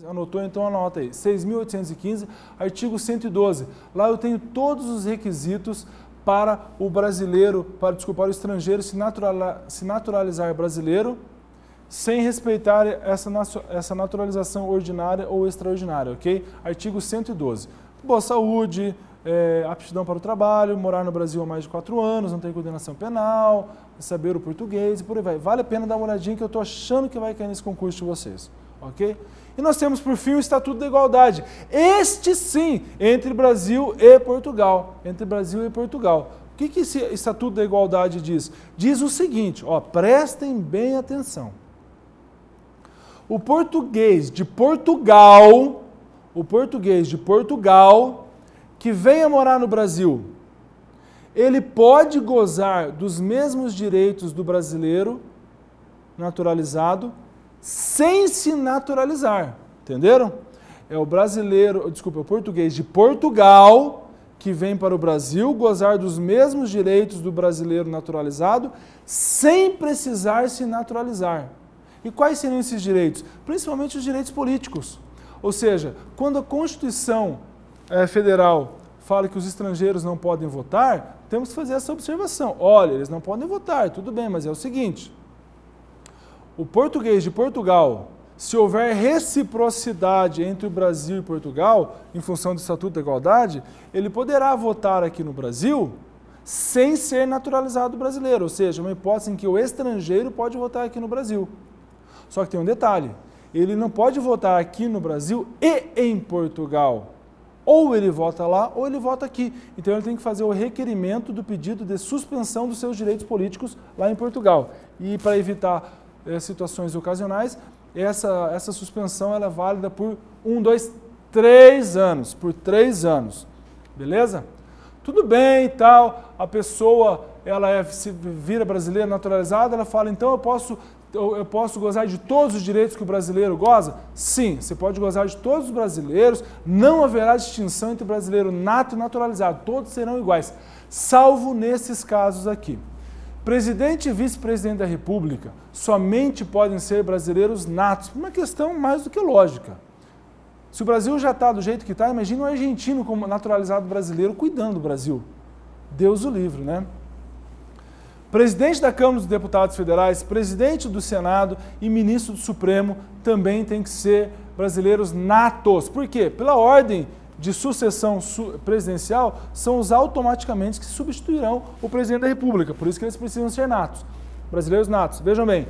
anotou, então anota aí, 6.815, artigo 112. Lá eu tenho todos os requisitos para o brasileiro, para o estrangeiro se naturalizar brasileiro, sem respeitar essa naturalização ordinária ou extraordinária, ok? Artigo 112. Boa saúde, aptidão para o trabalho, morar no Brasil há mais de 4 anos, não tem condenação penal, saber o português e por aí vai. Vale a pena dar uma olhadinha que eu estou achando que vai cair nesse concurso de vocês, ok? E nós temos, por fim, o Estatuto da Igualdade. Este sim, entre Brasil e Portugal. Entre Brasil e Portugal. O que esse Estatuto da Igualdade diz? Diz o seguinte, ó, prestem bem atenção. O português de Portugal, que venha morar no Brasil, ele pode gozar dos mesmos direitos do brasileiro naturalizado sem se naturalizar, entenderam? É o português de Portugal que vem para o Brasil gozar dos mesmos direitos do brasileiro naturalizado sem precisar se naturalizar. E quais seriam esses direitos? Principalmente os direitos políticos. Ou seja, quando a Constituição Federal fala que os estrangeiros não podem votar, temos que fazer essa observação. Olha, eles não podem votar, tudo bem, mas é o seguinte, o português de Portugal, se houver reciprocidade entre o Brasil e Portugal, em função do Estatuto da Igualdade, ele poderá votar aqui no Brasil sem ser naturalizado brasileiro, ou seja, uma hipótese em que o estrangeiro pode votar aqui no Brasil. Só que tem um detalhe, ele não pode votar aqui no Brasil e em Portugal. Ou ele vota lá, ou ele vota aqui. Então ele tem que fazer o requerimento do pedido de suspensão dos seus direitos políticos lá em Portugal. E para evitar situações ocasionais, essa suspensão ela é válida por 1, 2, 3 anos. Por 3 anos. Beleza? Tudo bem e tal, a pessoa se vira brasileira naturalizada, ela fala, então eu posso gozar de todos os direitos que o brasileiro goza? Sim, você pode gozar de todos os brasileiros, não haverá distinção entre brasileiro nato e naturalizado, todos serão iguais, salvo nesses casos aqui. Presidente e vice-presidente da República somente podem ser brasileiros natos, por uma questão mais do que lógica. Se o Brasil já está do jeito que está, imagina um argentino como naturalizado brasileiro cuidando do Brasil. Deus o livre, né? Presidente da Câmara dos Deputados Federais, presidente do Senado e ministro do Supremo também tem que ser brasileiros natos. Por quê? Pela ordem de sucessão presidencial, são os automaticamente que substituirão o presidente da República. Por isso que eles precisam ser natos. Brasileiros natos. Vejam bem,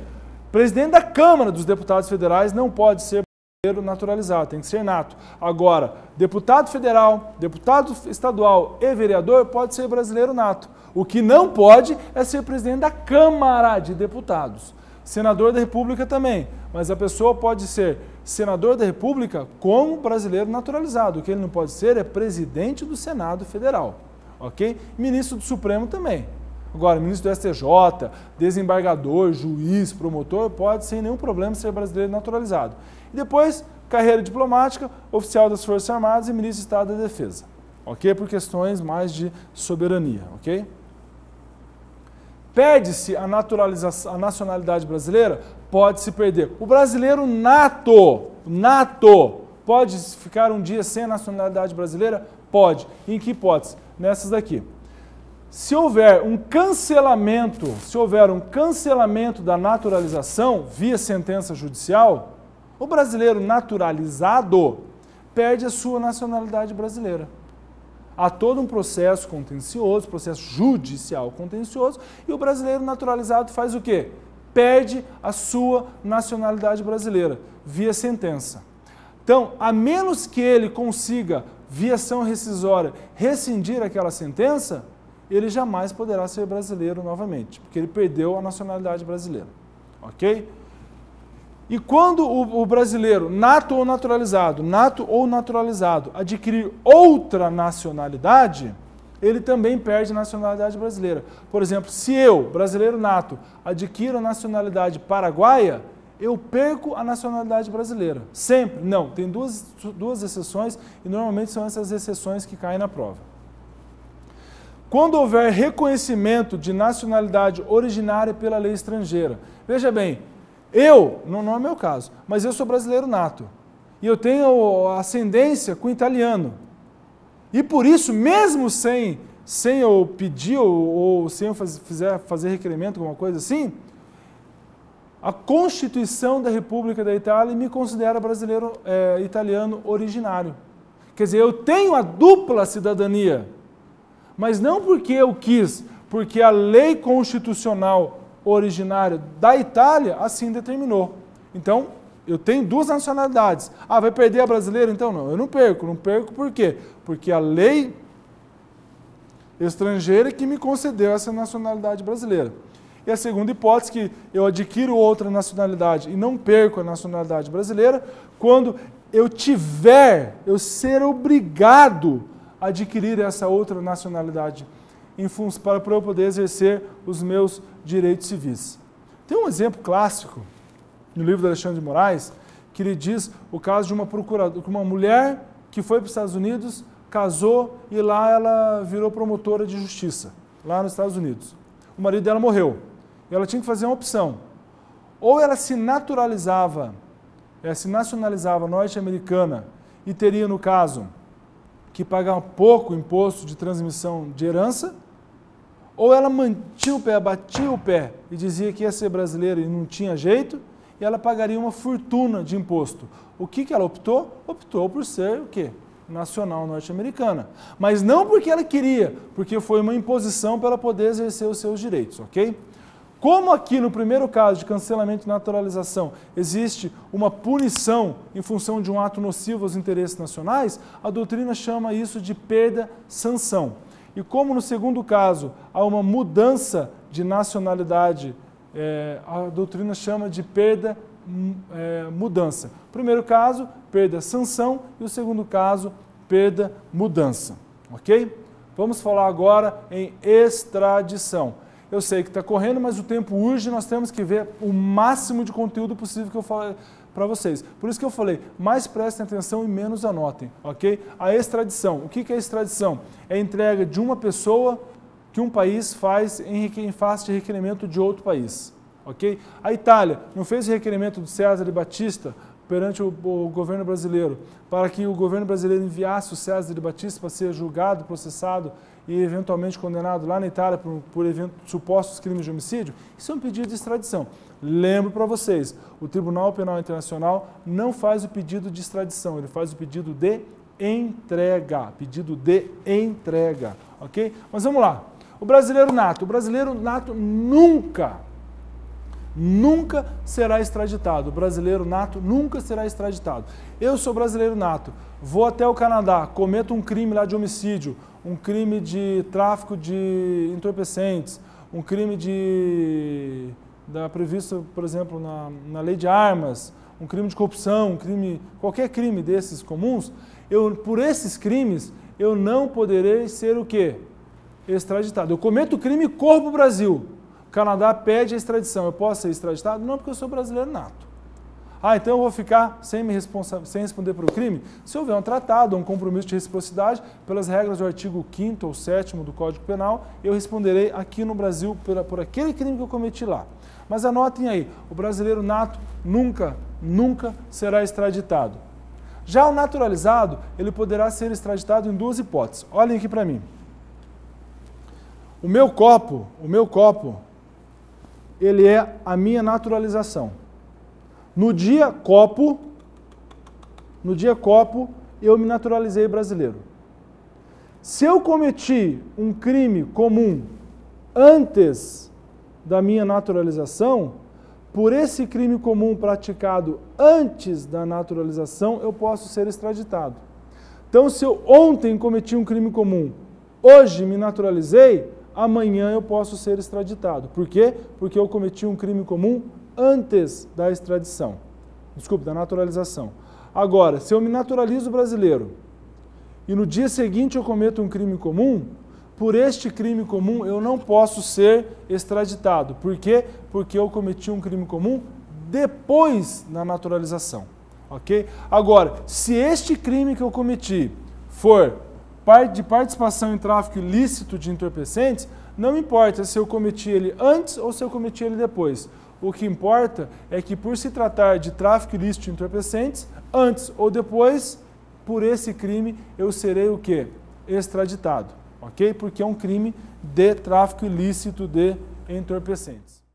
presidente da Câmara dos Deputados Federais não pode ser brasileiro naturalizado, tem que ser nato. Agora, deputado federal, deputado estadual e vereador pode ser brasileiro nato. O que não pode é ser presidente da Câmara de Deputados. Senador da República também, mas a pessoa pode ser senador da República como brasileiro naturalizado. O que ele não pode ser é presidente do Senado Federal, ok? Ministro do Supremo também. Agora, ministro do STJ, desembargador, juiz, promotor, pode sem nenhum problema ser brasileiro naturalizado. E depois, carreira diplomática, oficial das Forças Armadas e ministro de Estado da Defesa, ok? Por questões mais de soberania, ok? Perde-se a nacionalidade brasileira? Pode se perder. O brasileiro nato, pode ficar um dia sem a nacionalidade brasileira? Pode. Em que hipótese? Nessas daqui. Se houver um cancelamento da naturalização via sentença judicial, o brasileiro naturalizado perde a sua nacionalidade brasileira. Há todo um processo contencioso, processo judicial contencioso, e o brasileiro naturalizado faz o quê? Perde a sua nacionalidade brasileira, via sentença. Então, a menos que ele consiga, via ação rescisória, rescindir aquela sentença, ele jamais poderá ser brasileiro novamente, porque ele perdeu a nacionalidade brasileira. Ok? E quando o brasileiro, nato ou naturalizado, adquirir outra nacionalidade, ele também perde a nacionalidade brasileira. Por exemplo, se eu, brasileiro nato, adquiro a nacionalidade paraguaia, eu perco a nacionalidade brasileira. Sempre? Não. Tem duas exceções e normalmente são essas exceções que caem na prova. Quando houver reconhecimento de nacionalidade originária pela lei estrangeira, veja bem, não é o meu caso, mas eu sou brasileiro nato. e eu tenho ascendência com italiano. E por isso, mesmo sem eu pedir ou sem eu fazer requerimento, alguma coisa assim, a Constituição da República da Itália me considera brasileiro italiano originário. Quer dizer, eu tenho a dupla cidadania, mas não porque eu quis, porque a lei constitucional originária da Itália assim determinou. Então, eu tenho duas nacionalidades. Ah, vai perder a brasileira? Então não, eu não perco. Não perco por quê? Porque a lei estrangeira que me concedeu essa nacionalidade brasileira. E a segunda hipótese, que eu adquiro outra nacionalidade e não perco a nacionalidade brasileira, quando eu ser obrigado a adquirir essa outra nacionalidade para eu poder exercer os meus direitos civis. Tem um exemplo clássico no livro do Alexandre de Moraes, que ele diz o caso de uma mulher que foi para os Estados Unidos, casou e lá ela virou promotora de justiça, lá nos Estados Unidos. O marido dela morreu. E ela tinha que fazer uma opção. Ou ela se nacionalizava norte-americana e teria, no caso, que pagar pouco imposto de transmissão de herança, ou ela batia o pé e dizia que ia ser brasileira e não tinha jeito, e ela pagaria uma fortuna de imposto. O que ela optou? Optou por ser o quê? Nacional norte-americana. Mas não porque ela queria, porque foi uma imposição para ela poder exercer os seus direitos, ok? Como aqui no primeiro caso de cancelamento e naturalização existe uma punição em função de um ato nocivo aos interesses nacionais, a doutrina chama isso de perda-sanção. E como no segundo caso há uma mudança de nacionalidade, a doutrina chama de perda-mudança. Primeiro caso, perda-sanção, e o segundo caso, perda-mudança. Ok? Vamos falar agora em extradição. Eu sei que está correndo, mas o tempo urge, nós temos que ver o máximo de conteúdo possível que eu falei para vocês. Por isso que eu falei, mais prestem atenção e menos anotem, ok? A extradição. O que é extradição? É a entrega de uma pessoa que um país faz em face de requerimento de outro país, ok? A Itália não fez o requerimento de Cesare Battisti perante o governo brasileiro, para que o governo brasileiro enviasse o Cesare Battisti para ser julgado, processado e eventualmente condenado lá na Itália por supostos crimes de homicídio. Isso é um pedido de extradição. Lembro para vocês, o Tribunal Penal Internacional não faz o pedido de extradição, ele faz o pedido de entrega. Pedido de entrega, ok? Mas vamos lá. O brasileiro nato nunca será extraditado. O brasileiro nato nunca será extraditado. Eu sou brasileiro nato, vou até o Canadá, cometo um crime lá de homicídio, um crime de tráfico de entorpecentes, um crime previsto, por exemplo, na lei de armas, um crime de corrupção, qualquer crime desses comuns, por esses crimes, eu não poderei ser o quê? Extraditado. Eu cometo o crime e corro para o Brasil. O Canadá pede a extradição. Eu posso ser extraditado? Não, porque eu sou brasileiro nato. Ah, então eu vou ficar sem responder por o crime? Se houver um tratado, um compromisso de reciprocidade, pelas regras do artigo 5º ou 7º do Código Penal, eu responderei aqui no Brasil por aquele crime que eu cometi lá. Mas anotem aí, o brasileiro nato nunca será extraditado. Já o naturalizado, ele poderá ser extraditado em duas hipóteses. Olhem aqui para mim. O meu copo, ele é a minha naturalização. No dia copo, eu me naturalizei brasileiro. Se eu cometi um crime comum antes da minha naturalização, por esse crime comum praticado antes da naturalização, eu posso ser extraditado. Então, se eu ontem cometi um crime comum, hoje me naturalizei, amanhã eu posso ser extraditado. Por quê? Porque eu cometi um crime comum antes da extradição. Desculpe, da naturalização. Agora, se eu me naturalizo brasileiro e no dia seguinte eu cometo um crime comum, por este crime comum eu não posso ser extraditado. Por quê? Porque eu cometi um crime comum depois da naturalização. Ok? Agora, se este crime que eu cometi for de participação em tráfico ilícito de entorpecentes, não importa se eu cometi ele antes ou se eu cometi ele depois. O que importa é que, por se tratar de tráfico ilícito de entorpecentes, antes ou depois, por esse crime, eu serei o quê? Extraditado, ok? Porque é um crime de tráfico ilícito de entorpecentes.